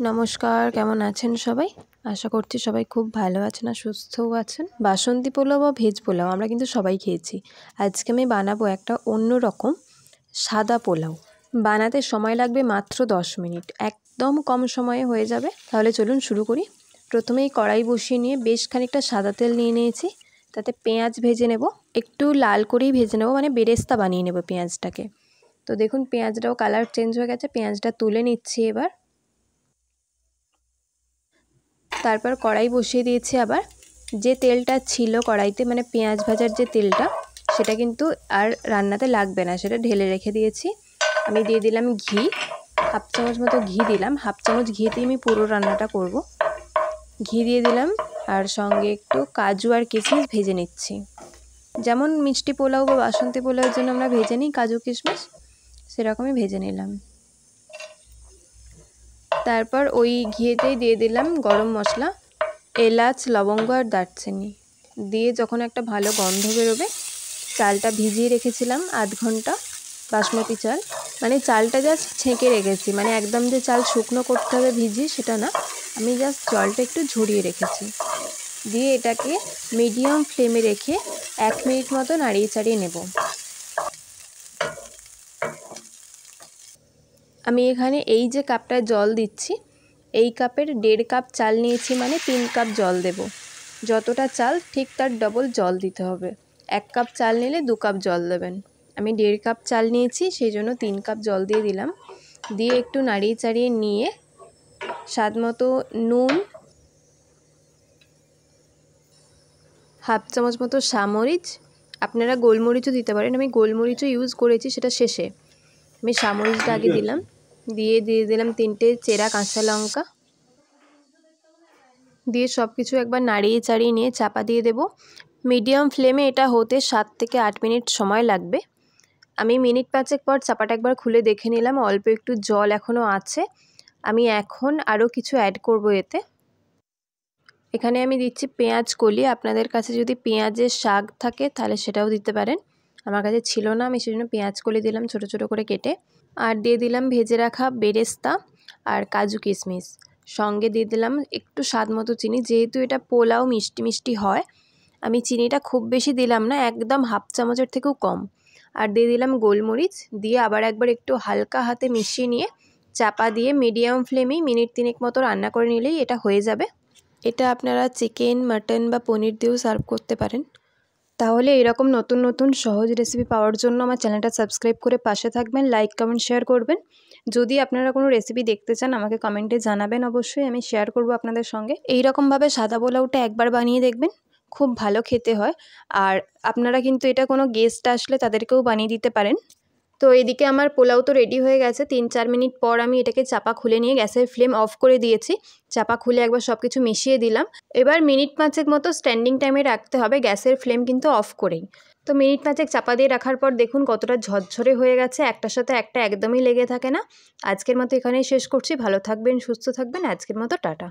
নমস্কার, কেমন আছেন সবাই? আশা করছি সবাই খুব ভালো আছেন আর সুস্থও আছেন। বাসন্তী পোলাও বা ভেজ পোলাও আমরা কিন্তু সবাই খেয়েছি। আজকে আমি বানাবো একটা অন্য রকম সাদা পোলাও। বানাতে সময় লাগবে মাত্র 10 মিনিট, একদম কম সময়ে হয়ে যাবে। তাহলে চলুন শুরু করি। প্রথমেই কড়াই বসিয়ে নিয়ে বেশ খানিকটা সাদা তেল নিয়ে নিয়েছি, তাতে পেঁয়াজ ভেজে নেব। একটু লাল করেই ভেজে নেব, মানে বেরেস্তা বানিয়ে নেব পেঁয়াজটাকে। তো দেখুন পেঁয়াজটাও কালার চেঞ্জ হয়ে গেছে, পেঁয়াজটা তুলে নিচ্ছি এবার। তারপর কড়াই বসিয়ে দিয়েছি আবার। যে তেলটা ছিল কড়াইতে, মানে পেঁয়াজ ভাজার যে তেলটা, সেটা কিন্তু আর রান্নাতে লাগবে না, সেটা ঢেলে রেখে দিয়েছি। আমি দিয়ে দিলাম ঘি, হাফ চামচ মতো ঘি দিলাম। হাফ চামচ ঘিতেই আমি পুরো রান্নাটা করব। ঘি দিয়ে দিলাম, আর সঙ্গে একটু কাজু আর কিশমিশ ভেজে নিচ্ছি। যেমন মিষ্টি পোলাও বা বাসন্তী পোলাওর জন্য আমরা ভেজে নিই কাজু কিশমিশ, সেরকমই ভেজে নিলাম। তারপর ওই ঘিয়েতেই দিয়ে দিলাম গরম মশলা, এলাচ, লবঙ্গ আর দারচিনি দিয়ে যখন একটা ভালো গন্ধ বেরোবে, চালটা ভিজিয়ে রেখেছিলাম আধ ঘন্টা, বাসমতি চাল। মানে চালটা জাস্ট ছেঁকে রেখেছি, মানে একদম যে চাল শুকনো করতে হবে ভিজিয়ে সেটা না, আমি জাস্ট জলটা একটু ঝরিয়ে রেখেছি। দিয়ে এটাকে মিডিয়াম ফ্লেমে রেখে 1 মিনিট মতো নাড়িয়ে চাড়িয়ে নেব। আমি এখানে এই যে কাপটায় জল দিচ্ছি, এই কাপের 1.5 কাপ চাল নিয়েছি, মানে 3 কাপ জল দেব। যতটা চাল ঠিক তার ডবল জল দিতে হবে। 1 কাপ চাল নিলে 2 কাপ জল দেবেন। আমি 1.5 কাপ চাল নিয়েছি, সেই জন্য 3 কাপ জল দিয়ে দিলাম। দিয়ে একটু নাড়িয়ে চাড়িয়ে নিয়ে স্বাদ মতো নুন, হাফ চামচ মতো সামরিচ, আপনারা গোলমরিচও দিতে পারেন, আমি গোলমরিচও ইউজ করেছি, সেটা শেষে। আমি সামরিচটা আগে দিলাম। দিয়ে দিলাম 3টে চেরা কাঁচা লঙ্কা। দিয়ে সব কিছু একবার নাড়িয়ে চাড়িয়ে নিয়ে চাপা দিয়ে দেব। মিডিয়াম ফ্লেমে এটা হতে 7 থেকে 8 মিনিট সময় লাগবে। আমি মিনিট 5 পর চাপাটা একবার খুলে দেখে নিলাম, অল্প একটু জল এখনও আছে। আমি এখন আরও কিছু অ্যাড করব এতে। এখানে আমি দিচ্ছি পেঁয়াজ কলি। আপনাদের কাছে যদি পেঁয়াজের শাক থাকে তাহলে সেটাও দিতে পারেন, আমার কাছে ছিল না, আমি সেজন্য পেঁয়াজ কলি দিলাম ছোটো ছোটো করে কেটে। আর দিয়ে দিলাম ভেজে রাখা বেরেস্তা আর কাজু কিশমিশ। সঙ্গে দিয়ে দিলাম একটু স্বাদ মতো চিনি, যেহেতু এটা পোলাও মিষ্টি মিষ্টি হয়, আমি চিনিটা খুব বেশি দিলাম না, একদম হাফ চামচের থেকেও কম। আর দিয়ে দিলাম গোলমরিচ। দিয়ে আবার একবার একটু হালকা হাতে মিশিয়ে নিয়ে চাপা দিয়ে মিডিয়াম ফ্লেমেই মিনিট 3 মতো রান্না করে নিলেই এটা হয়ে যাবে। এটা আপনারা চিকেন, মাটন বা পনির দিয়েও সার্ভ করতে পারেন। তাহলে এরকম নতুন নতুন সহজ রেসিপি পাওয়ার জন্য আমার চ্যানেলটা সাবস্ক্রাইব করে পাশে থাকবেন, লাইক, কমেন্ট, শেয়ার করবেন। যদি আপনারা কোনো রেসিপি দেখতে চান আমাকে কমেন্টে জানাবেন, অবশ্যই আমি শেয়ার করব আপনাদের সঙ্গে। এই রকমভাবে সাদা পোলাওটা একবার বানিয়ে দেখবেন, খুব ভালো খেতে হয়। আর আপনারা কিন্তু এটা কোনো গেস্ট আসলে তাদেরকেও বানিয়ে দিতে পারেন। তো এদিকে আমার পোলাও তো রেডি হয়ে গেছে। 3-4 মিনিট পর আমি এটাকে চাপা খুলে নিয়ে গ্যাসের ফ্লেম অফ করে দিয়েছি। চাপা খুলে একবার সব কিছু মিশিয়ে দিলাম। এবার মিনিট 5 মতো স্ট্যান্ডিং টাইমে রাখতে হবে, গ্যাসের ফ্লেম কিন্তু অফ করেই। তো মিনিট 5 চাপা দিয়ে রাখার পর দেখুন কতটা ঝরঝরে হয়ে গেছে, একটার সাথে একটা একদমই লেগে থাকে না। আজকের মতো এখানেই শেষ করছি। ভালো থাকবেন, সুস্থ থাকবেন। আজকের মতো টাটা।